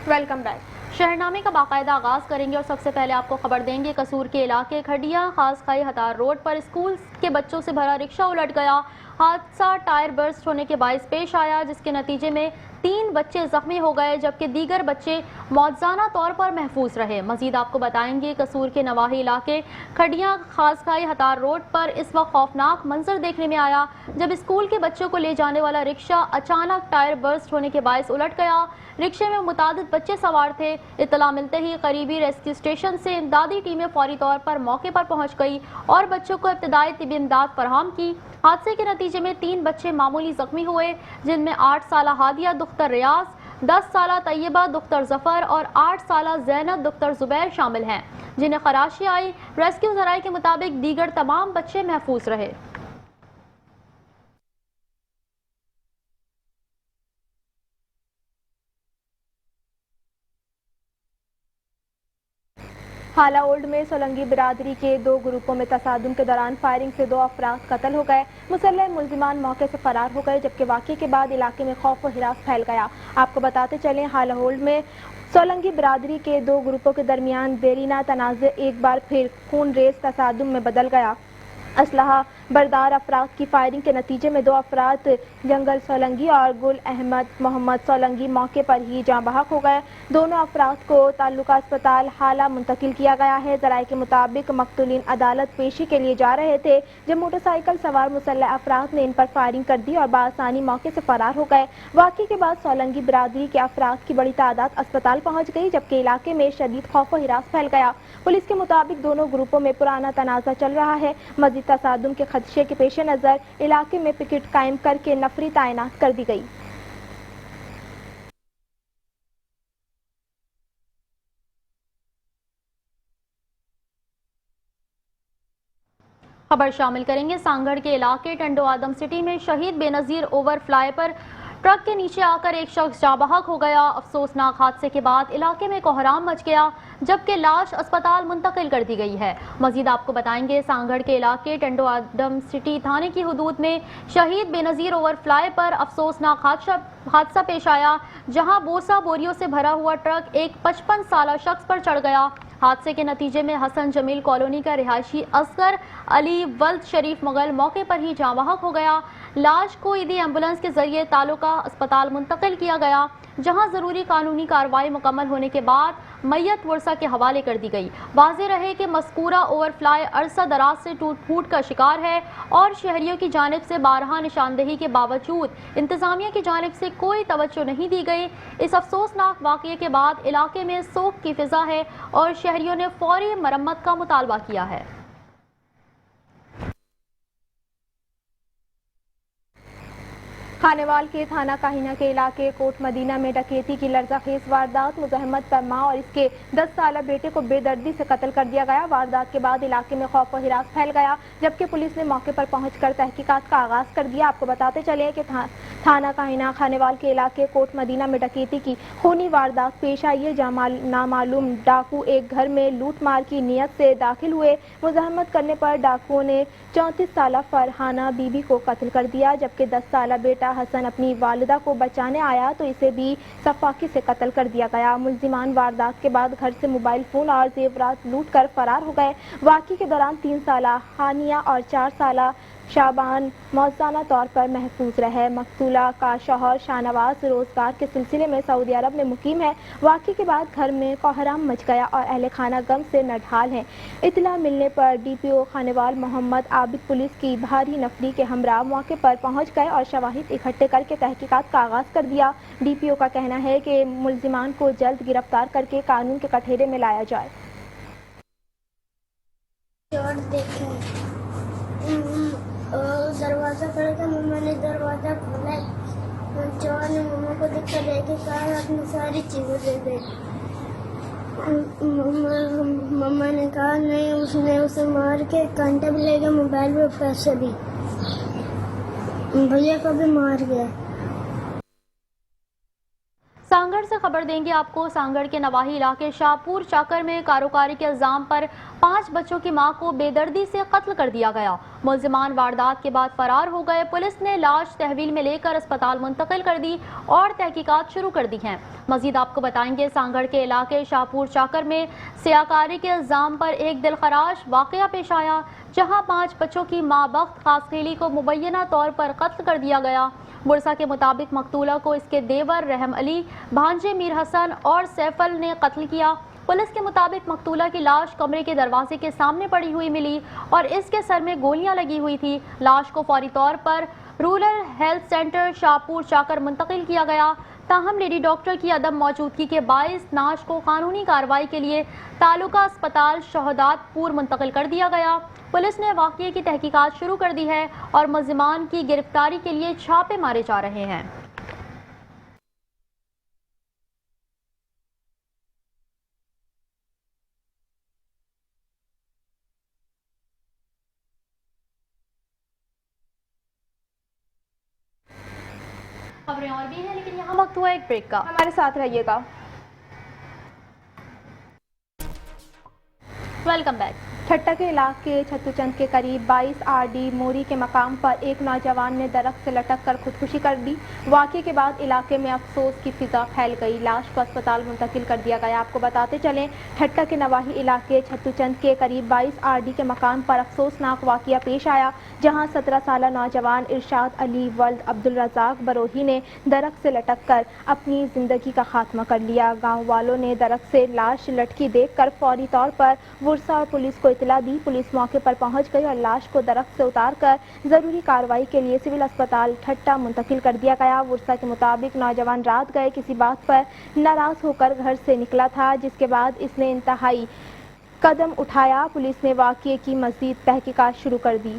Welcome back. शहरनामे का बाकायदा आगाज करेंगे और सबसे पहले आपको खबर देंगे कसूर के इलाके खडिया खास खाई हतार रोड पर स्कूल के बच्चों से भरा रिक्शा उलट गया। हादसा टायर बर्स्ट होने के बायस पेश आया, जिसके नतीजे में 3 बच्चे जख्मी हो गए जबकि दीगर बच्चे मौजूदा तौर पर महफूज रहे। मजीद आपको बताएंगे कसूर के नवाही इलाके खडिया खास खाई हतार रोड पर इस वक्त खौफनाक मंजर देखने में आया जब स्कूल के बच्चों को ले जाने वाला रिक्शा अचानक टायर बर्स्ट होने के बायस उलट गया। रिक्शे में मुतादिद बच्चे सवार थे। इत्तला मिलते ही करीबी रेस्क्यू स्टेशन से इमदादी टीमें फौरी तौर पर मौके पर पहुंच गई और बच्चों को इब्तदाई तिबी इमदाद फराहम की। हादसे के नतीजे में 3 बच्चे मामूली जख्मी हुए, जिनमें 8 साला हादिया दुख्तर रियाज, 10 साला तैयबा दुख्तर जफर और 8 साला जैनब दुख्तर जुबैर शामिल हैं, जिन्हें खराशी आई। रेस्क्यू जराये के मुताबिक दीगर तमाम बच्चे महफूज रहे। हाला ओल्ड में सोलंगी बिरादरी के 2 ग्रुपों में तसादुम के दौरान फायरिंग से 2 अफराद कत्ल हो गए। मुसल्लह मुल्जिमान मौके से फरार हो गए जबकि वाक़े के बाद इलाके में खौफ व हिरास फैल गया। आपको बताते चलें, हाला ओल्ड में सोलंगी बिरादरी के 2 ग्रुपों के दरमियान देरीना तनाज़े एक बार फिर खून रेज तसादुम में बदल गया। असलहा बरदार अफराद की फायरिंग के नतीजे में 2 अफराद जंगल सोलंगी और गुल अहमद मोहम्मद सोलंगी मौके पर ही जाँ बहक हो गए। दोनों अफराद को ताल्लुका अस्पताल हाला मुंतकिल किया गया है। ज़राए के मुताबिक मकतूलीन अदालत पेशी के लिए जा रहे थे जब मोटरसाइकिल सवार मुसल्लह अफराद ने इन पर फायरिंग कर दी और बासानी मौके से फरार हो गए। वाक़े के बाद सोलंगी बिरादरी के अफराद की बड़ी तादाद अस्पताल पहुँच गई जबकि इलाके में शदीद खौफ व हिरास फैल गया। पुलिस के मुताबिक दोनों ग्रुपों में पुराना तनाज़ा चल रहा है। मज़ीद तसादुम के खदशे के पेश नज़र इलाके में पिकेट कायम करके नफरी तैनात कर दी गई। खबर शामिल करेंगे सांगढ़ के इलाके टंडो आदम सिटी में शहीद बेनज़ीर ओवर फ्लाई पर ट्रक के नीचे आकर एक शख्स जाँ बहक हो गया। अफसोसनाक हादसे के बाद इलाके में कोहराम मच गया जबकि लाश अस्पताल मुंतकिल कर दी गई है। मजीद आपको बताएंगे सांगढ़ के इलाके टंडो आदम सिटी थाने की हदूद में शहीद बेनज़ीर ओवर फ्लाई पर अफसोसनाक हादसा पेश आया, जहां बोसा बोरियों से भरा हुआ ट्रक एक 55 साला शख्स पर चढ़ गया। हादसे के नतीजे में हसन जमील कॉलोनी का रिहायशी असगर अली वल्द शरीफ मुगल मौके पर ही जाँ बहक हो गया। लाश को ईदी एम्बुलेंस के जरिए तालुका अस्पताल मुंतकिल किया गया, जहां जरूरी कानूनी कार्रवाई मुकम्मल होने के बाद मैयत वर्सा के हवाले कर दी गई। वाज़ेह रहे कि मज़कूरा ओवरफ्लाई अरसा दराज से टूट फूट का शिकार है और शहरियों की जानिब से बारहा निशानदेही के बावजूद इंतजामिया की जानिब से कोई तवज्जो नहीं दी गई। इस अफसोसनाक वाक़ये के बाद इलाके में सोग की फिजा है और शहरियों ने फौरी मरम्मत का मुतालबा किया है। खानेवाल के थाना काहिना के इलाके कोट मदीना में डकैती की लर्ज़ाखेज़ वारदात। मुज़हमत पर माँ और इसके 10 साला बेटे को बेदर्दी से कत्ल कर दिया गया। वारदात के बाद इलाके में खौफ व हिरास फैल गया जबकि पुलिस ने मौके पर पहुंचकर तहकीकात का आगाज कर दिया। आपको बताते चले कि थाना काहिना खानेवाल के इलाके कोट मदीना में डकैती की खूनी वारदात पेश आई है, जहाँ नामालूम डाकू एक घर में लूट मार की नीयत से दाखिल हुए। मुज़ाहमत करने पर डाकुओं ने 34 साला फरहाना बीबी को कत्ल कर दिया जबकि 10 साला बेटा हसन अपनी वालिदा को बचाने आया तो इसे भी सफाकी से कत्ल कर दिया गया। मुल्जिमान वारदात के बाद घर से मोबाइल फोन और जेवरात लूट कर फरार हो गए। वाक़ये के दौरान 3 साला हानिया और 4 साला शाबान मौजूदा तौर पर महफूज रहे। मकतूला का शौहर शाहनवाज रोजगार के सिलसिले में सऊदी अरब में मुकीम है। वाक़ये के बाद घर में कोहराम मच गया और अहले खाना गम से नढाल हैं। इतला मिलने पर DPO खानेवाल मोहम्मद आबिद पुलिस की भारी नफरी के हमरा मौके पर पहुंच गए और शवाहिद इकट्ठे करके तहकीकात का आगाज कर दिया। DPO का कहना है कि मुल्जिमान को जल्द गिरफ्तार करके कानून के कठघरे में लाया जाए। दरवाज़ा खोला था, मम्मा ने दरवाज़ा खोला, चोर ने मम्मा को दिखा दे के कहा अपनी सारी चीज़ें दे दे। मम्मा ने कहा नहीं, उसने उसे मार के कांटा भी ले गया, मोबाइल पे पैसे भी, भैया को भी मार गया। सांगढ़ से سے خبر دیں گے آپ کو، سانگڑ کے نواحی علاقے شاہپور چاکر میں کاروکاری کے الزام پر 5 بچوں کی ماں کو بے دردی سے قتل کر دیا گیا۔ ملزمان واردات کے بعد فرار ہو گئے۔ پولیس نے لاش تحویل میں لے کر اسپتال منتقل کر دی اور تحقیقات شروع کر دی ہیں۔ مزید آپ کو بتائیں گے، سانگڑ کے علاقے شاہپور چاکر میں سیاکاری کے الزام پر ایک دلخراش واقعہ پیش آیا، جہاں 5 بچوں کی ماں بخت خاسخیلی کو مبینہ طور پر قتل کر دیا گیا۔ ورثہ کے مطابق مقتولہ کو اس کے دیور رحم علی، بھانجے میر حسن اور سیفل نے قتل کیا۔ پولیس کے مطابق مقتولہ کی لاش کمرے کے دروازے کے سامنے پڑی ہوئی ملی اور اس کے سر میں گولیاں لگی ہوئی تھی۔ لاش کو فوری طور پر رورل ہیلتھ سینٹر شاہپور چاکر منتقل کیا گیا، تاہم لیڈی ڈاکٹر کی عدم موجودگی کے باعث نعش کو قانونی کارروائی کے لیے تعلقہ اسپتال شہدات پور منتقل کر دیا گیا۔ پولیس نے واقعے کی تحقیقات شروع کر دی ہے اور ملزمان کی گرفتاری کے لیے چھاپے مارے جا رہے ہیں۔ خبریں اور بھی ہیں لیکن یہاں وقت ہوا ایک بریک کا، ہمارے ساتھ رہیے گا۔ Welcome back. ٹھٹہ کے علاقے چھتو چند کے قریب 22 RD موری کے مقام پر ایک نوجوان نے درخت سے لٹک کر خودکشی کر دی۔ واقعے کے بعد علاقے میں افسوس کی فضا پھیل گئی۔ لاش کو اسپتال منتقل کر دیا گیا۔ آپ کو بتاتے چلیں، ٹھٹہ کے نواحی علاقے چھتو چند کے قریب 22 RD کے مقام پر افسوسناک واقعہ پیش آیا، جہاں 17 سالہ نوجوان ارشاد علی ولد عبدالرزاق بروہی نے درخت سے لٹک کر اپنی زندگی کا خاتمہ کر لیا۔ گاؤں والوں نے درخت سے لاش لٹکی دیکھ کر فوری طور پر ورثہ اور پولیس کو اطلاع دی۔ پولیس موقع پر پہنچ گئی اور لاش کو درخت سے اتار کر ضروری کارروائی کے لیے سول اسپتال ٹھٹہ منتقل کر دیا گیا۔ ورثہ کے مطابق نوجوان رات گئے کسی بات پر ناراض ہو کر گھر سے نکلا تھا، جس کے بعد اس نے انتہائی قدم اٹھایا۔ پولیس نے واقعے کی مزید تحقیقات شروع کر دی۔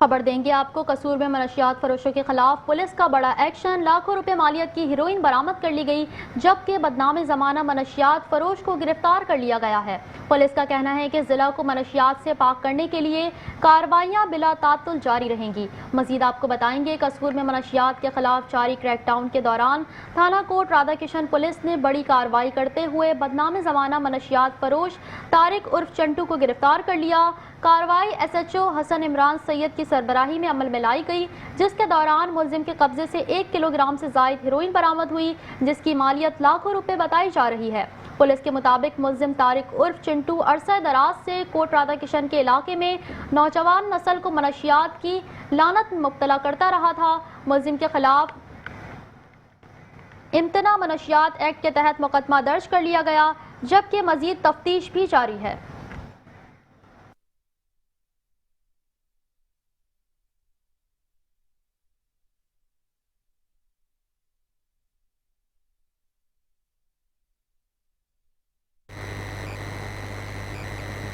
خبر دیں گے آپ کو، قصور میں منشیات فروشوں کے خلاف پولیس کا بڑا ایکشن، لاکھوں روپے مالیت کی ہیروئن برآمد کر لی گئی، جبکہ بدنام زمانہ منشیات فروش کو گرفتار کر لیا گیا ہے۔ پولیس کا کہنا ہے کہ ضلع کو منشیات سے پاک کرنے کے لیے کارروائیاں بلا تعطل جاری رہیں گی۔ مزید آپ کو بتائیں گے، قصور میں منشیات کے خلاف جاری کریک ڈاؤن کے دوران تھانہ کوٹ رادھا کشن پولیس نے بڑی کارروائی کرتے ہوئے بدنام زمانہ منشیات فروش طارق عرف چنٹو کو گرفتار کر لیا۔ کارروائی SHO حسن عمران سید کی سربراہی میں عمل میں لائی گئی، جس کے دوران ملزم کے قبضے سے 1 کلو گرام سے زائد ہیروئن برآمد ہوئی، جس کی مالیت لاکھوں روپے بتائی جا رہی ہے۔ پولیس کے مطابق ملزم طارق عرف چنٹو عرصہ دراز سے کوٹ رادھا کشن کے علاقے میں نوجوان نسل کو منشیات کی لعنت میں مبتلا کرتا رہا تھا۔ ملزم کے خلاف امتناع منشیات ایکٹ کے تحت مقدمہ درج کر لیا گیا، جبکہ مزید تفتیش بھی جاری ہے۔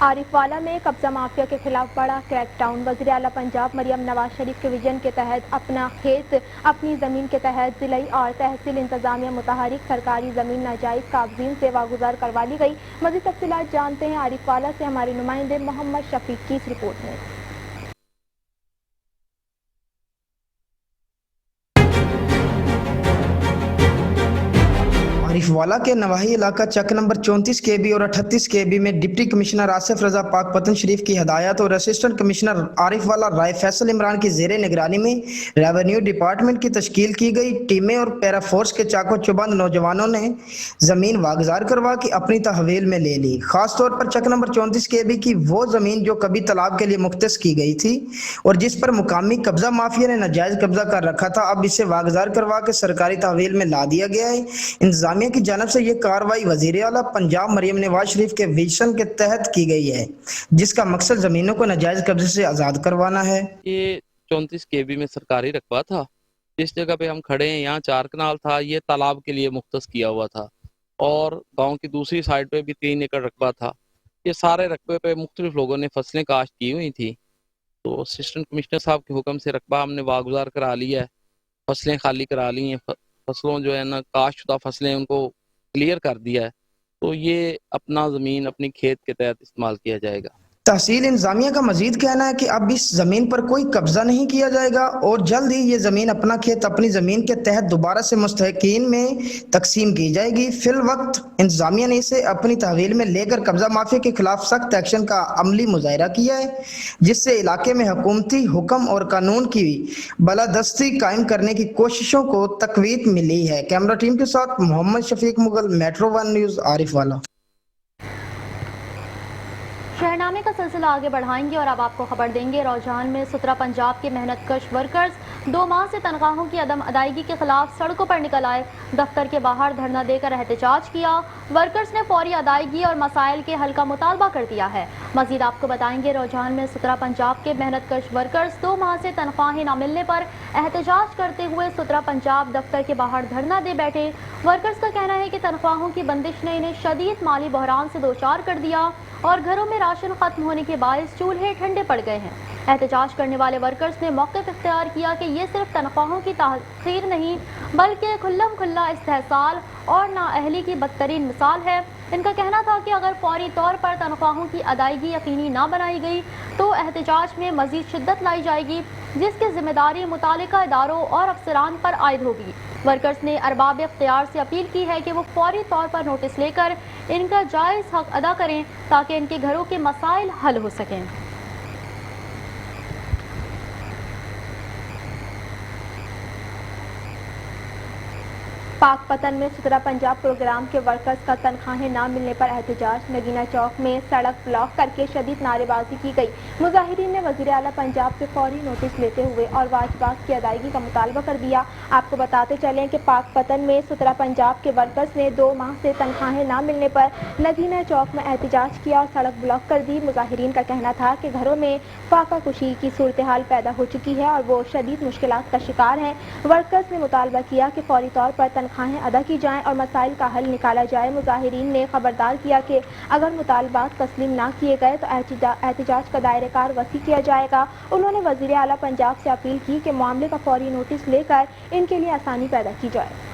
عارف والا میں قبضہ مافیا کے خلاف بڑا کریک ڈاؤن۔ وزیر اعلیٰ پنجاب مریم نواز شریف کے ویژن کے تحت اپنا کھیت اپنی زمین کے تحت ضلعی اور تحصیل انتظامیہ متحرک سرکاری زمین ناجائز قابضین سے واگزار کروا لی گئی۔ مزید تفصیلات جانتے ہیں عارف والا سے ہمارے نمائندے محمد شفیق کی اس رپورٹ میں۔ عارف والا کے نواحی علاقہ چک نمبر 34 KB اور 38 KB میں ڈپٹی کمشنر آصف رضا پاک پتن شریف کی ہدایت اور اسسٹنٹ کمشنر عارف والا رائے فیصل عمران کی زیر نگرانی میں ریونیو ڈپارٹمنٹ کی تشکیل کی گئی ٹیمیں اور پیرا فورس کے چاقو چوبند نوجوانوں نے زمین واگزار کروا کے اپنی تحویل میں لے لی۔ خاص طور پر چک نمبر 34 KB کی وہ زمین جو کبھی تالاب کے لیے مختص کی گئی تھی اور جس پر مقامی قبضہ مافیا نے ناجائز قبضہ کر رکھا تھا، اب اسے واگزار کروا کے سرکاری تحویل میں لا دیا گیا ہے۔ انتظامیہ کی جانب سے یہ کارروائی وزیر اعلیٰ پنجاب مریم نواز شریف کے ویژن کے تحت کی گئی ہے، جس کا مقصد زمینوں کو ناجائز قبضے سے آزاد کروانا ہے۔ یہ 34 KB میں سرکاری رقبہ تھا، جس جگہ پہ ہم کھڑے ہیں یہاں 4 کنال تھا، یہ تالاب کے لیے مختص کیا ہوا تھا اور گاؤں کی دوسری سائڈ پہ بھی 3 ایکڑ رقبہ تھا۔ یہ سارے رقبے پہ مختلف لوگوں نے فصلیں کاشت کی ہوئی تھی، تو اسسٹنٹ کمشنر صاحب کے حکم سے رقبہ ہم نے واگزار کرا لیا ہے، فصلیں خالی کرا لی ہیں، فصلوں جو ہے نا کاشت شدہ فصلیں ان کو کلیئر کر دیا ہے، تو یہ اپنا زمین اپنی کھیت کے تحت استعمال کیا جائے گا۔ तहसील इंतजामिया का मजीद कहना है कि अब इस जमीन पर कोई कब्जा नहीं किया जाएगा और जल्द ही ये जमीन अपना खेत अपनी जमीन के तहत दोबारा से मुस्तहिकीन में तकसीम की जाएगी। फिल वक्त इंतजामिया ने इसे अपनी तहवील में लेकर कब्जा माफिया के खिलाफ सख्त एक्शन का अमली मुजाहिरा किया है, जिससे इलाके में हुकूमती हुक्म और कानून की बलादस्ती कायम करने की कोशिशों को तकवीत मिली है। कैमरा टीम के साथ मोहम्मद शफीक मुगल, मेट्रो 1 न्यूज, आरिफ वाला। शहरनामे का सिलसिला आगे बढ़ाएंगे और अब आपको खबर देंगे। रौजान में सुतरा पंजाब के मेहनतकश वर्कर्स 2 माह से तनख्वाहों की अदम अदायगी के खिलाफ सड़कों पर निकल आए। दफ्तर के बाहर धरना देकर एहतजाज किया। वर्कर्स ने फौरी अदायगी और मसाइल के हल का मुतालबा कर दिया है। मजीद आपको बताएंगे, रौजान में सुतरा पंजाब के मेहनतकश वर्कर्स 2 माह से तनख्वाहें न मिलने पर एहतजाज करते हुए सुतरा पंजाब दफ्तर के बाहर धरना दे बैठे। वर्कर्स का कहना है कि तनख्वाहों की बंदिश ने इन्हें शदीद माली बहरान से दो चार कर दिया और घरों में राशन खत्म होने के बायस चूल्हे ठंडे पड़ गए हैं। एहतजाज करने वाले वर्कर्स ने मौक़िफ़ इख्तियार किया कि ये सिर्फ तनख्वाहों की ताख़ीर नहीं बल्कि खुल्लम खुल्ला इस्तेहसाल और नाअहली की बदतरीन मिसाल है। इनका कहना था कि अगर फौरी तौर पर तनख्वाहों की अदायगी यकीनी ना बनाई गई तो एहतजाज में मज़ीद शिद्दत लाई जाएगी, जिसकी जिम्मेदारी मुतालिका इदारों और अफसरान पर आयद होगी। वर्कर्स ने अरबाब इख्तियार से अपील की है कि वो फौरी तौर पर नोटिस लेकर इनका जायज़ हक अदा करें ताकि इनके घरों के मसाइल हल हो सकें। पाकपतन में सुतरा पंजाब प्रोग्राम के वर्कर्स का तनख्वाहें न मिलने पर एहतजाज। नगीना चौक में सड़क ब्लॉक करके शदीद नारेबाजी की गई। मुजाहिरीन ने वज़ीर आला पंजाब से फौरी नोटिस लेते हुए और वाजबात की अदायगी का मुतालबा कर दिया। आपको बताते चलें कि पाकपतन में सुतरा पंजाब के वर्कर्स ने 2 माह से तनख्वाहें न मिलने पर नगीना चौक में एहतजाज किया और सड़क ब्लॉक कर दी। मुजाहिरीन का कहना था कि घरों में फाका कुशी की सूरत हाल पैदा हो चुकी है और वो शदीद मुश्किलात का शिकार हैं। वर्कर्स ने मुतालबा किया कि फौरी तौर पर तनख्वाहें अदा की जाएं और मसाइल का हल निकाला जाए। मुजाहिरीन ने खबरदार किया कि अगर मुतालबात तस्लीम ना किए गए तो एहतजाज का दायरेकार वसी किया जाएगा। उन्होंने वज़ीर आला पंजाब से अपील की कि मामले का फौरी नोटिस लेकर इनके लिए आसानी पैदा की जाए।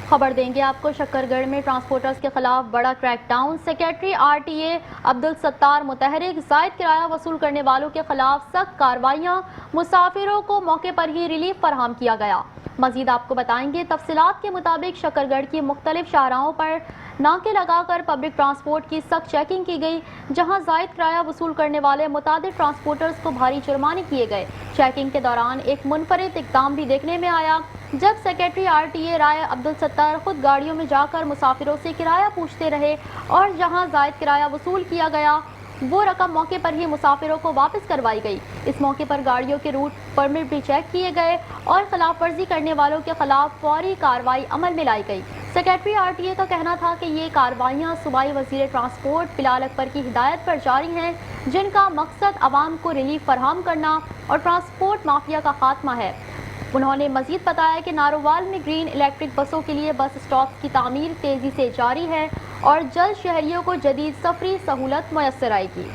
खबर देंगे आपको, शक्करगढ़ में ट्रांसपोर्टर्स के खिलाफ बड़ा crackdown. Secretary RTA Abdul Sattar मुतहरिक, जायद किराया वसूल करने वालों के खिलाफ सख्त कार्रवाइयाँ। मुसाफिरों को मौके पर ही रिलीफ फराहम किया गया। मजीद आपको बताएंगे, तफसीलात के मुताबिक शक्करगढ़ की मुख्तलिफ शाहराहों पर नाके लगाकर पब्लिक ट्रांसपोर्ट की सख्त चेकिंग की गई, जहां जायद किराया वसूल करने वाले मुतादिद ट्रांसपोर्टर्स को भारी जुर्माने किए गए। चेकिंग के दौरान एक मुनफरिद इक़दाम भी देखने में आया, जब सेक्रेटरी RTA राय अब्दुल सत्तार खुद गाड़ियों में जाकर मुसाफिरों से किराया पूछते रहे और जहां जायद किराया वसूल किया गया वो रकम मौके पर ही मुसाफिरों को वापस करवाई गई। इस मौके पर गाड़ियों के रूट परमिट भी चेक किए गए और खिलाफ वर्जी करने वालों के खिलाफ फौरी कार्रवाई अमल में लाई गई। सेक्रेटरी RTA का कहना था कि ये कार्रवाइयाँ सूबाई वज़ीर ट्रांसपोर्ट बिलाल अकबर की हिदायत पर जारी हैं, जिनका मकसद आवाम को रिलीफ फराहम करना और ट्रांसपोर्ट माफिया का खात्मा है। उन्होंने मजीद बताया कि नारोवाल में ग्रीन इलेक्ट्रिक बसों के लिए बस स्टॉप की तामीर तेज़ी से जारी है और जल्द शहरियों को जदीद सफरी सहूलत मुयस्सर आएगी।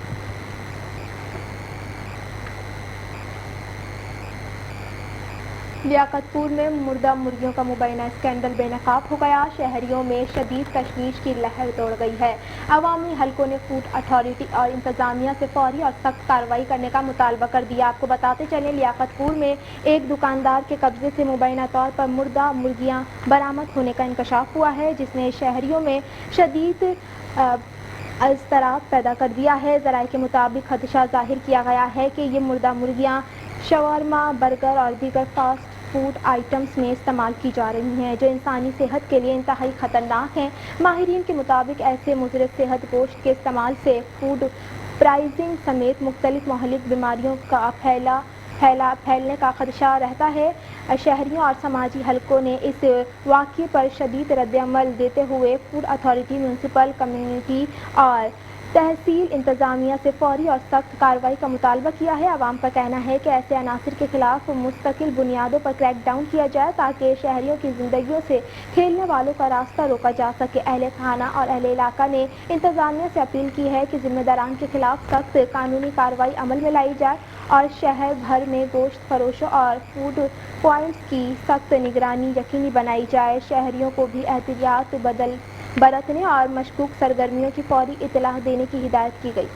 लियाकतपुर में मुर्दा मुर्गियों का मुबैना स्कैंडल बेनकाब हो गया। शहरियों में शदीद तशवीश की लहर दौड़ गई है। अवामी हलकों ने फूड अथॉरिटी और इंतजामिया से फौरी और सख्त कार्रवाई करने का मुतालबा कर दिया। आपको बताते चले, लियाकतपुर में एक दुकानदार के कब्जे से मुबैना तौर पर मुर्दा मुर्गियां बरामद होने का इंकशाफ हुआ है, जिसने शहरियों में शदीद अज़तराब पैदा कर दिया है। ज़राए के मुताबिक खदशा जाहिर किया गया है कि ये मुर्दा मुर्गियाँ शवरमा, बर्गर और दीगर फास्ट फूड आइटम्स में इस्तेमाल की जा रही हैं, जो इंसानी सेहत के लिए इंतहाई ख़तरनाक हैं। माहिरीन के मुताबिक ऐसे मुज़रिब सेहत गोश्त के इस्तेमाल से फूड प्राइजिंग समेत मुख्तलिफ महलिक बीमारियों का फैलने का खदशा रहता है। शहरियों और समाजी हलकों ने इस वाक़ये पर शदीद रद्द-ए-अमल देते हुए फूड अथॉरिटी, म्यूनसिपल कम्युनिटी और तहसील इंतजामिया से फौरी और सख्त कार्रवाई का मुतालबा किया है। आवाम का कहना है कि ऐसे अनासिर के खिलाफ मुस्तकिल बुनियादों पर क्रैकडाउन किया जाए ताकि शहरियों की जिंदगियों से खेलने वालों का रास्ता रोका जा सके। अहले खाना और अहले इलाका ने इंतजामिया से अपील की है कि जिम्मेदारान के खिलाफ सख्त कानूनी कार्रवाई अमल में लाई जाए और शहर भर में गोश्त फरोशों और फूड पॉइंट्स की सख्त निगरानी यकीनी बनाई जाए। शहरियों को भी एहतियात बरतने और मशकूक सरगर्मियों की फौरी इत्तलाह देने की हिदायत की गई।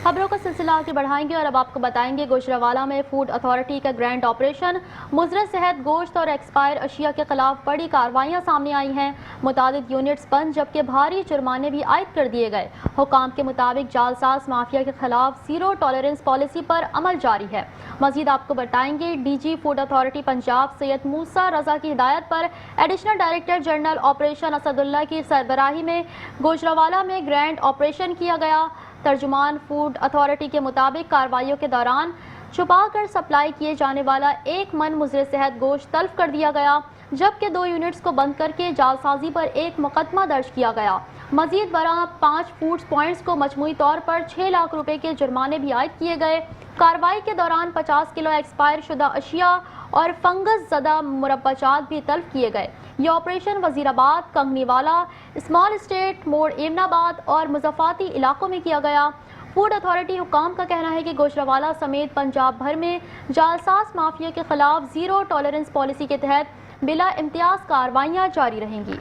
खबरों का सिलसिला आगे बढ़ाएंगे और अब आपको बताएंगे गुजरांवाला में फूड अथॉरिटी का ग्रैंड ऑपरेशन। मुजरत सेहत, गोश्त और एक्सपायर अशिया के खिलाफ बड़ी कार्रवाइयां सामने आई हैं। मुतादिद यूनिट्स बंद जबकि भारी जुर्माने भी आयद कर दिए गए। हुकाम के मुताबिक जालसाज माफिया के खिलाफ जीरो टॉलरेंस पॉलिसी पर अमल जारी है। मजीद आपको बताएंगे DG food authority Punjab Syed Musa Raza की हिदायत पर additional director general operation Asadullah की सरबराही में गुजरांवाला में ग्रैंड ऑपरेशन किया गया। तर्जुमान फूड अथॉरिटी के मुताबिक कार्रवाइयों के दौरान छुपा कर सप्लाई किए जाने वाला 1 मन मुजरे सेहत गोश्त तल्फ कर दिया गया, जबकि 2 यूनिट्स को बंद करके जालसाजी पर 1 मुकदमा दर्ज किया गया। मजीद बराह 5 फूड पॉइंट्स को मजमूई तौर पर 6 लाख रुपए के जुर्माने भी आयद किए गए। कार्रवाई के दौरान 50 किलो एक्सपायर शुदा अशिया और फंगस ज़दा मुरब्बाजात भी तल्फ किए गए। ये ऑपरेशन वजीराबाद, कंगनीवाला, स्मॉल स्टेट, मोड़ एमनाबाद और मुज़फ़्फ़राती इलाकों में किया गया। फूड अथॉरिटी हुकाम का कहना है कि गुजरांवाला समेत पंजाब भर में जालसाज माफिया के खिलाफ जीरो टॉलरेंस पॉलिसी के तहत बिला इम्तियाज कार्रवाइयाँ जारी रहेंगी।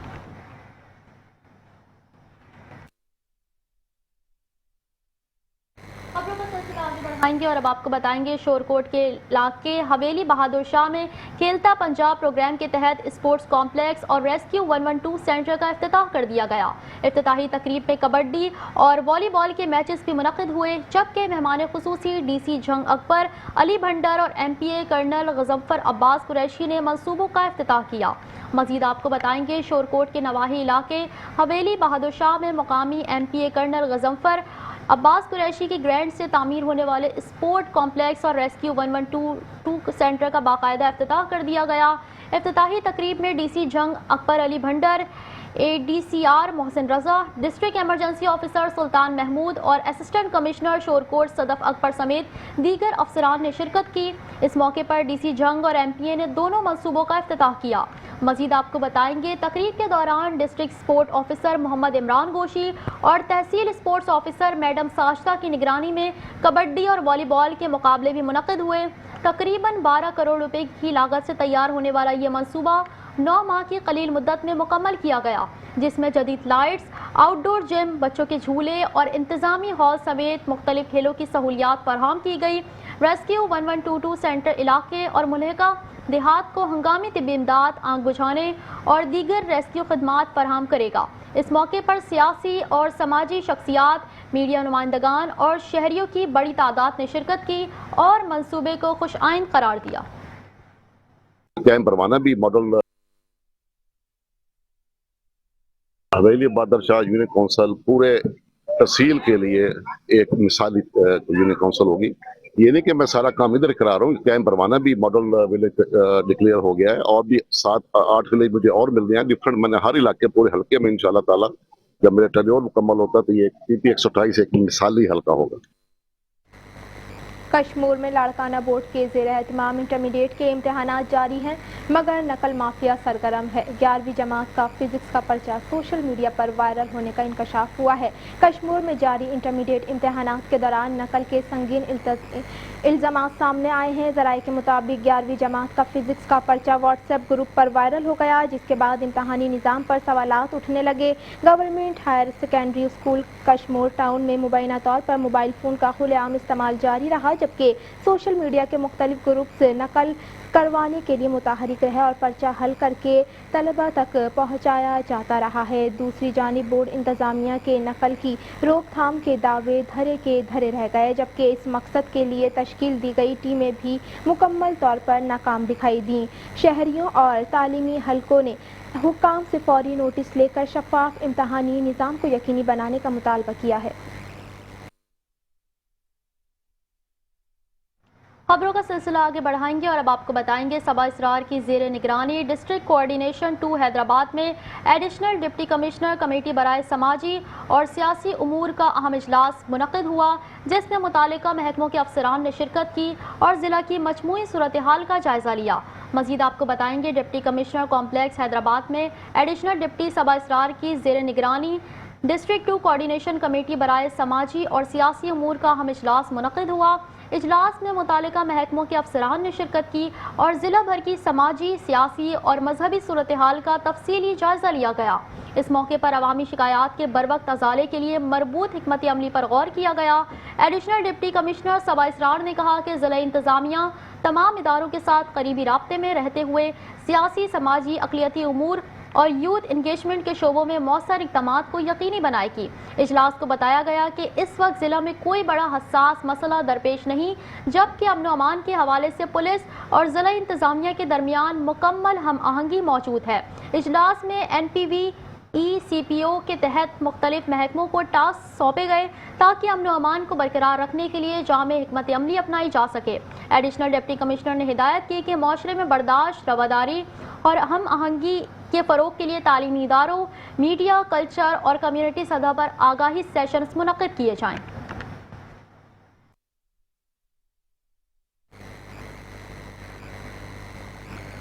खबरों का सिलसिला आगे बढ़ाएंगे और अब आपको बताएंगे शोरकोट के इलाके हवेली बहादुर शाह में खेलता पंजाब प्रोग्राम के तहत स्पोर्ट्स कॉम्प्लेक्स और रेस्क्यू 112 सेंटर का इफ्तिताह कर दिया गया। इफ्तिताही तकरीब में कबड्डी और वॉलीबॉल के मैचेस भी मुनक़िद हुए, जबकि मेहमान खुसूसी डीसी जंग अकबर, अली भंडर और MPA कर्नल गज़फ़र अब्बास कुरैशी ने मंसूबों का इफ्तिताह किया। मजीद आपको बताएंगे शोरकोट के नवाही इलाके हवेली बहादुर शाह में मुकामी MPA कर्नल गज़फ़र अब्बास कुरैशी की ग्रैंड से तामीर होने वाले स्पोर्ट कॉम्प्लेक्स और रेस्क्यू 112 सेंटर का बाकायदा इफ्तिताह कर दिया गया। इफ्तिताही तकरीब में डीसी जंग Akbar Ali भंडर, ADCR Mohsin Raza, district emergency officer सुल्तान महमूद और असिस्टेंट कमिश्नर शोरकोट सदफ अकबर समेत दीगर अफसरान ने शिरकत की। इस मौके पर डीसी जंग और MPA ने दोनों मंसूबों का इफ्तिताह किया। मजीद आपको बताएंगे तकरीब के दौरान district sport officer Mohammad Imran Goshi और tehsil sports officer madam Sajida की निगरानी में कबड्डी और वॉलीबॉल के मुकाबले भी मुनक़िद हुए। तकरीबन 12 करोड़ रुपए की लागत से तैयार होने वाला ये मंसूबा 9 माह की कलील मुद्दत में मुकम्मल किया गया, जिसमें जदीद लाइट्स, आउटडोर जिम, बच्चों के झूले और इंतजामी हॉल समेत मुख्तलिफ खेलों की सहूलियात फराहम की गई। रेस्क्यू 1122 सेंटर इलाके और मुल्हिका देहात को हंगामी तिब्बी इमदाद, आग बुझाने और दीगर रेस्क्यू खदमात फराहम करेगा। इस मौके पर सियासी और समाजी शख्सियात, मीडिया नुमाइंदगान और शहरियों की बड़ी तादाद ने शिरकत की और मंसूबे को खुश आइन करार दिया। कैंप परवाना भी मॉडल हवेली बहादुर शाह यूनियन काउंसिल पूरे तहसील के लिए एक मिसाली यूनियन काउंसिल होगी। ये नहीं कि मैं सारा काम इधर करा रहा हूँ, कैंप परवाना भी मॉडल विलेज डिक्लेयर हो गया है और भी 7-8 विलेज मुझे और मिल रहे हैं डिफरेंट। मैंने हर इलाके पूरे हल्के में इंशाल्लाह ताला जब मेरा टेन्योर मुकम्मल होता तो ये PP 128 एक मिसाली हल्का होगा। कश्मीर में लाड़काना बोर्ड के ज़ेर एहतमाम इंटरमीडिएट के इम्तहानात जारी हैं, मगर नकल माफिया सरगर्म है। 11वीं जमात का फिजिक्स का पर्चा सोशल मीडिया पर वायरल होने का इंकशाफ हुआ है। कश्मीर में जारी इंटरमीडिएट इम्तहानात के दौरान नकल के संगीन इल्ज़ामात सामने आए हैं। ज़राए के मुताबिक 11वीं जमात का फिजिक्स का पर्चा व्हाट्सएप ग्रुप पर वायरल हो गया, जिसके बाद इम्तहानी निज़ाम पर सवालात उठने लगे। Government higher secondary school Kashmir town में मुबैना तौर पर मोबाइल फ़ोन का खुलेआम इस्तेमाल जारी रहा, जबकि सोशल मीडिया के मुख्तलिफ ग्रुप से नकल करवाने के लिए मुतहरिक रहे और पर्चा हल करके तलबा तक पहुंचाया जाता रहा है। दूसरी जानिब बोर्ड इंतज़ामिया के नकल की रोकथाम के दावे धरे के धरे रह गए, जबकि इस मकसद के लिए तश्कील दी गई टीमें भी मुकम्मल तौर पर नाकाम दिखाई दी। शहरियों और तालीमी हलकों ने हुकाम से फौरी नोटिस लेकर शफाफ इम्तहानी निज़ाम को यकीनी बनाने का मुतालबा किया है। खबरों का सिलसिला आगे बढ़ाएंगे और अब आपको बताएंगे सबा इसरार की ज़ेर निगरानी डिस्ट्रिक्ट कोऑर्डिनेशन 2 हैदराबाद में एडिशनल डिप्टी कमिश्नर कमेटी बराए समाजी और सियासी उमूर का अहम इजलास मुनक़िद हुआ, जिसमें मुतालिका महकमों के अफसरान ने शिरकत की और ज़िला की मजमूई सूरत हाल का जायज़ा लिया। मजीद आपको बताएंगे डिप्टी कमिश्नर कॉम्प्लेक्स हैदराबाद में एडिशनल डिप्टी सबा इसरार की ज़ेर निगरानी डिस्ट्रिक्ट 2 कोऑर्डिनेशन कमेटी बराए समाजी और सियासी उमूर का अहम इजलास मुनक़िद हुआ। इजलास में मुतालिका महकमों के अफसरान ने शिरकत की और ज़िला भर की समाजी, सियासी और मजहबी सूरत हाल का तफसीली जायजा लिया गया। इस मौके पर अवामी शिकायात के बरवक्त अजाले के लिए मरबूत हिकमत अमली पर गौर किया गया। एडिशनल डिप्टी कमिश्नर सबा इसरार ने कहा कि ज़िला इंतज़ामिया तमाम इदारों के साथ करीबी राब्ते में रहते हुए सियासी, समाजी, अक़लियती उमूर और यूथ इंगेजमेंट के शोबों में मौसर इक़दामात को यकीनी बनाएगी। इजलास को बताया गया कि इस वक्त ज़िला में कोई बड़ा हसास मसला दरपेश नहीं, जबकि अमन व अमान के हवाले से पुलिस और ज़िला इंतज़ामिया के दरमियान मुकम्मल हम आहंगी मौजूद है। इजलास में NPV ECPO के तहत मुख्तलिफ महकमों को टास्क सौंपे गए ताकि अमन व अमान को बरकरार रखने के लिए जामे हिकमत अमली अपनाई जा सके। एडिशनल डिप्टी कमिश्नर ने हिदायत की कि माशरे में बर्दाश्त, रवादारी और हम आहंगी के फ़रोग के लिए तालीमी इदारों, मीडिया, कल्चर और कम्युनिटी सतह पर आगाही सेशंस मुनक्किद किए जाएँ।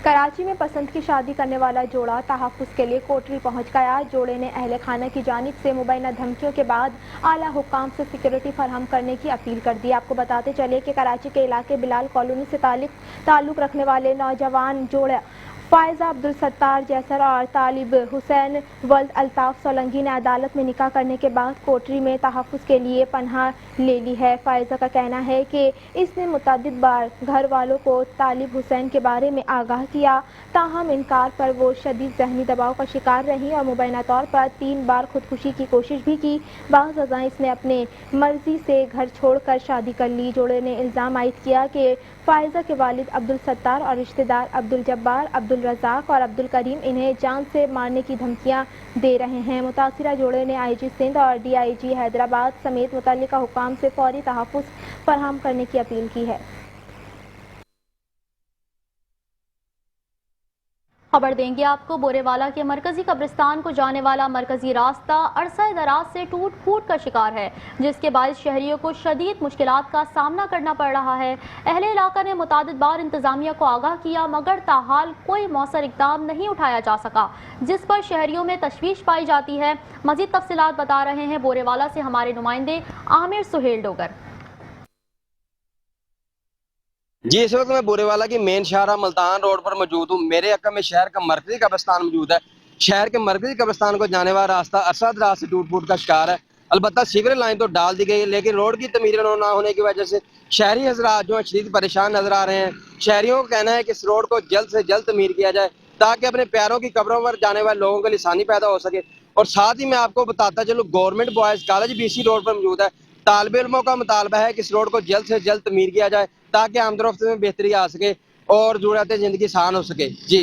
कराची में पसंद की शादी करने वाला जोड़ा तहफ़्फ़ुज़ के लिए कोटरी पहुंच गया। जोड़े ने अहले खाना की जानिब से मुबैना धमकियों के बाद आला हुक्काम से सिक्योरिटी फराहम करने की अपील कर दी। आपको बताते चले कि कराची के इलाके बिलाल कॉलोनी से ताल्लुक़ रखने वाले नौजवान जोड़ा फ़ायज़ा अब्दुल सत्तार जैसर और तालिब हुसैन वल्द अल्ताफ़ सोलंकी ने अदालत में निकाह करने के बाद कोटरी में तहफ़्फ़ुज़ के लिए पनाह ले ली है। फ़ायज़ा का कहना है कि इसने मुतअद्दिद बार घर वालों को तालिब हुसैन के बारे में आगाह किया, ताहम इनकार पर वो शदीद ज़हनी दबाव का शिकार रही और मुबैना तौर पर 3 बार खुदकुशी की कोशिश भी की। बाज़ अज़ां इसने अपने मर्ज़ी से घर छोड़कर शादी कर ली। जोड़े ने इल्ज़ाम आयद किया कि फ़ायज़ा के वालिद अब्दुल सत्तार और रिश्तेदार अब्दुल जब्बार, अब्दुल रज़ाक और अब्दुल करीम इन्हें जान से मारने की धमकियां दे रहे हैं। मुतासिरा जोड़े ने IG सिंध और DIG हैदराबाद समेत मुतल्लिका हुक्काम से फौरी तहफ़्फ़ुज़ फराहम करने की अपील की है। खबर देंगे आपको, बोरेवाला के मरकजी कब्रिस्तान को जाने वाला मरकजी रास्ता अरसा दराज से टूट फूट का शिकार है, जिसके बायस शहरियों को शदीद मुश्किलात का सामना करना पड़ रहा है। अहले इलाका ने मुतादिद बार इंतजामिया को आगाह किया, मगर ताहाल कोई मौसर इक़दाम नहीं उठाया जा सका, जिस पर शहरियों में तशवीश पाई जाती है। मजीद तफसीलात बता रहे हैं बोरेवाला से हमारे नुमाइंदे आमिर सुहेल डोगर। जी, इस वक्त मैं बोरेवाला की मेन शाहरा मुल्तान रोड पर मौजूद हूँ। मेरे अक्म में शहर का मरकजी कब्रिस्तान मौजूद है। शहर के मरकजी कब्रिस्तान को जाने वाला रास्ता अरसा दराज से टूट फूट का शिकार है। अलबत्ता सीवरेज लाइन तो डाल दी गई है, लेकिन रोड की तमीर ना होने की वजह से शहरी हजरात जो है शदीद परेशान नजर आ रहे हैं। शहरियों का कहना है कि इस रोड को जल्द से जल्द तमीर किया जाए ताकि अपने प्यारों की कब्रों पर जाने वाले लोगों के लिए आसानी पैदा हो सके। और साथ ही मैं आपको बताता चलूँ, गवर्नमेंट बॉयज़ कॉलेज भी इसी रोड पर मौजूद है। तालिब इल्मों का मुतालबा है कि इस रोड को जल्द से जल्द तमीर किया जाए ताकि आमदोरफ्त में बेहतरी आ सके और ज़रूरत ज़िंदगी आसान हो सके। जी,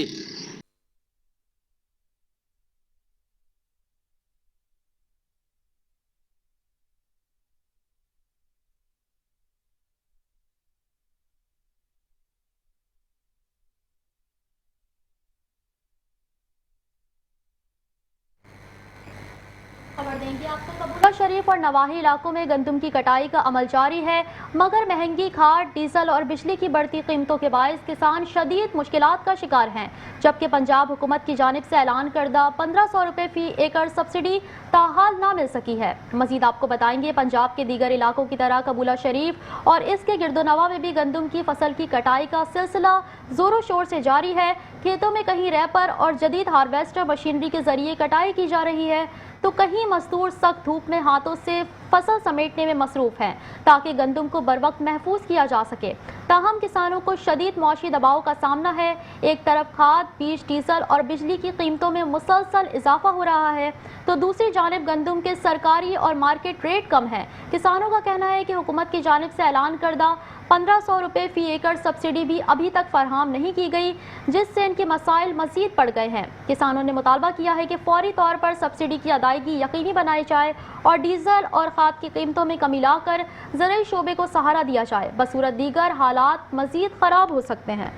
खबर देंगे आपको, कबूला शरीफ और नवाही इलाकों में गंदम की कटाई का अमल जारी है, मगर महंगी खाद, डीजल और बिजली की बढ़ती कीमतों के बायस किसान शदीद मुश्किलात का शिकार हैं। जबकि पंजाब हुकूमत की जानिब से ऐलान करदा 1500 रुपये फी एकड़ सब्सिडी ताहाल ना मिल सकी है। मजीद आपको बताएंगे, पंजाब के दीगर इलाकों की तरह कबूला शरीफ और इसके गिरदोनवा में भी गंदम की फसल की कटाई का सिलसिला जोरों शोर से जारी है। खेतों में कहीं रैपर और जदीद हार्वेस्टर मशीनरी के जरिए कटाई की जा रही है, तो कहीं मजदूर सख्त धूप में हाथों से फसल समेटने में मसरूफ हैं ताकि गंदम को बरवक्त महफूज किया जा सके। ताहम किसानों को शदीद मौशी दबाव का सामना है। एक तरफ खाद, बीज, डीजल और बिजली की कीमतों में मुसलसल इजाफा हो रहा है, तो दूसरी जानिब गंदम के सरकारी और मार्केट रेट कम है। किसानों का कहना है कि हुकूमत की जानिब से ऐलान करदा 1500 रुपये फी एकड़ सब्सिडी भी अभी तक फराहम नहीं की गई, जिससे इनके मसाइल मजीद बढ़ गए हैं। किसानों ने मुतालबा किया है कि फौरी तौर पर सब्सिडी की अदायगी यकीनी बनाई जाए और डीजल और खाद की कीमतों में कमी लाकर ज़राई शोबे को सहारा दिया जाए, बसूरत दीगर हालात मजीद खराब हो सकते हैं।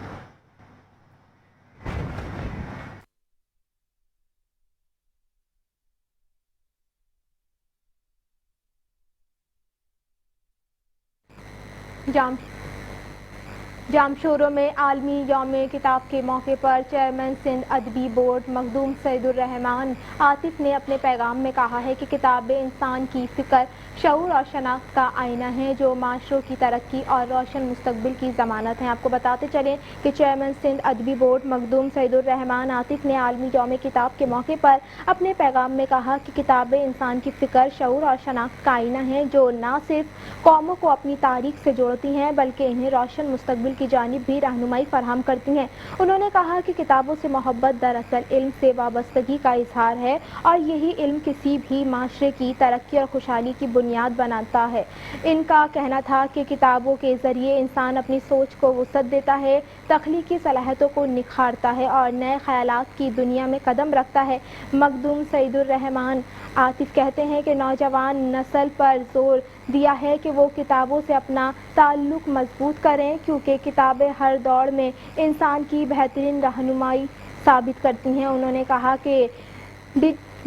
जामशोरों में आलमी यौम किताब के मौके पर चेयरमैन सिंध अदबी बोर्ड मखदूम सईदुर रहमान आतिफ ने अपने पैगाम में कहा है कि किताबें इंसान की फ़िक्र, शऊर और शनाख्त का आईना है जो माशरों की तरक्की और रोशन मुस्तकबिल की ज़मानत हैं। आपको बताते चलें कि चेयरमैन सिंध अदबी बोर्ड मखदूम सईदुर रहमान आतिफ ने आलमी यौम किताब के मौके पर अपने पैगाम में कहा कि किताबें इंसान की फ़िक्र, शऊर और शनाख्त का आईना है जो न सिर्फ कौमों को अपनी तारीख से जोड़ती हैं बल्कि इन्हें रोशन मुस्तकबिल की जानिब भी रहनुमाई फराहम करती हैं। उन्होंने कहा कि किताबों से मोहब्बत दरअसल इल्म से वाबस्तगी का इजहार है और यही इल्म किसी भी माशरे की तरक्की और खुशहाली की बुनियाद बनाता है। इनका कहना था कि किताबों के ज़रिए इंसान अपनी सोच को वुसअत देता है, तख्लीकी सलाहियतों को निखारता है और नए ख्यालात की दुनिया में कदम रखता है। मखदूम सईदुर रहमान आतिफ कहते हैं कि नौजवान नस्ल पर जोर दिया है कि वो किताबों से अपना ताल्लुक़ मजबूत करें क्योंकि किताबें हर दौर में इंसान की बेहतरीन रहनुमाई साबित करती हैं। उन्होंने कहा कि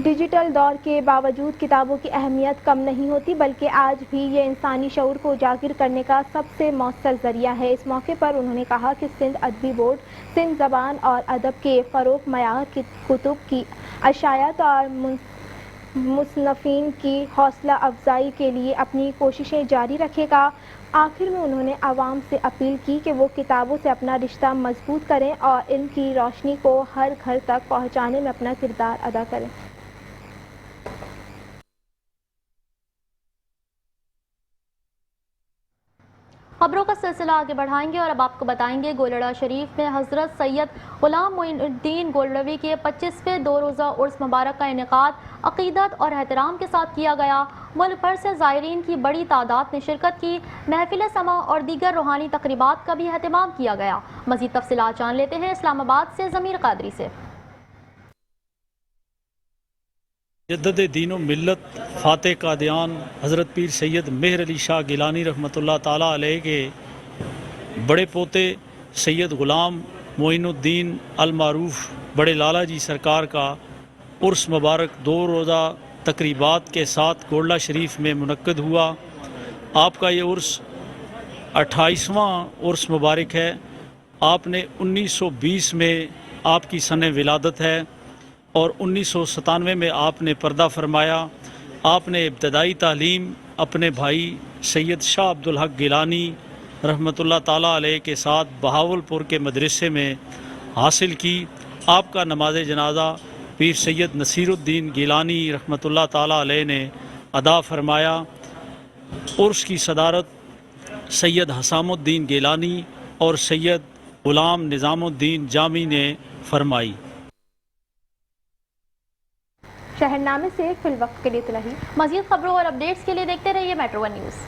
डिजिटल दौर के बावजूद किताबों की अहमियत कम नहीं होती बल्कि आज भी ये इंसानी शऊर को उजागर करने का सबसे मौसर ज़रिया है। इस मौके पर उन्होंने कहा कि सिंध अदबी बोर्ड सिंध ज़बान और अदब के फ़रोग़, मयार की कुतुब की अशायत और मुसन्निफ़ीन की हौसला अफजाई के लिए अपनी कोशिशें जारी रखेगा। आखिर में उन्होंने आवाम से अपील की कि वो किताबों से अपना रिश्ता मजबूत करें और इल्म की रोशनी को हर घर तक पहुंचाने में अपना किरदार अदा करें। खबरों का सिलसिला आगे बढ़ाएंगे और अब आपको बताएंगे गोलड़ा शरीफ में हज़रत सैयद गुलाम मोइनुद्दीन गोलड़वी के 25वें 2 रोज़ा उर्स मुबारक का इनेकाद अक़ीदत और एहतराम के साथ किया गया। मुल्क भर से ज़ायरीन की बड़ी तादाद ने शिरकत की। महफिल समा और दीगर रूहानी तक़रीबात का भी अहतमाम किया गया। मज़ीद तफ़सीलात जान लेते हैं इस्लामाबाद से ज़मीर क़ादरी से। जद्दद दीनो मिल्लत फ़ातेह कादियान हज़रत पीर सैयद मेहर अली शाह गिलानी रहमतुल्लाह ताला अलैह के बड़े पोते सैयद ग़ुलाम मोइनुद्दीन अल मारूफ़ बड़े लाला जी सरकार का उर्स मुबारक 2 रोज़ा तकरीबात के साथ गोलड़ा शरीफ में मुनक्कद हुआ। आपका ये उर्स 28वां उर्स मुबारक है। आपने 1920 में आपकी सन विलादत है और 1997 में आपने पर्दा फरमाया। आपने इब्तदाई तालीम अपने भाई सैयद शाह अब्दुल हक गिलानी रहमतुल्लाह ताला अलैह के साथ बहावलपुर के मदरसे में हासिल की। आपका नमाज जनाजा पीर सैयद नसीरुद्दीन गिलानी रहमतुल्लाह ताला अलैह ने अदा फरमाया। उर्स की सदारत सैयद हसामुद्दीन गिलानी और सैयद ग़ुलाम निज़ामुद्दीन जामी ने फरमाई। शहरनामे से फिल वक्त के लिए इतना ही। मज़ीद खबरों और अपडेट्स के लिए देखते रहिए मेट्रो वन न्यूज़।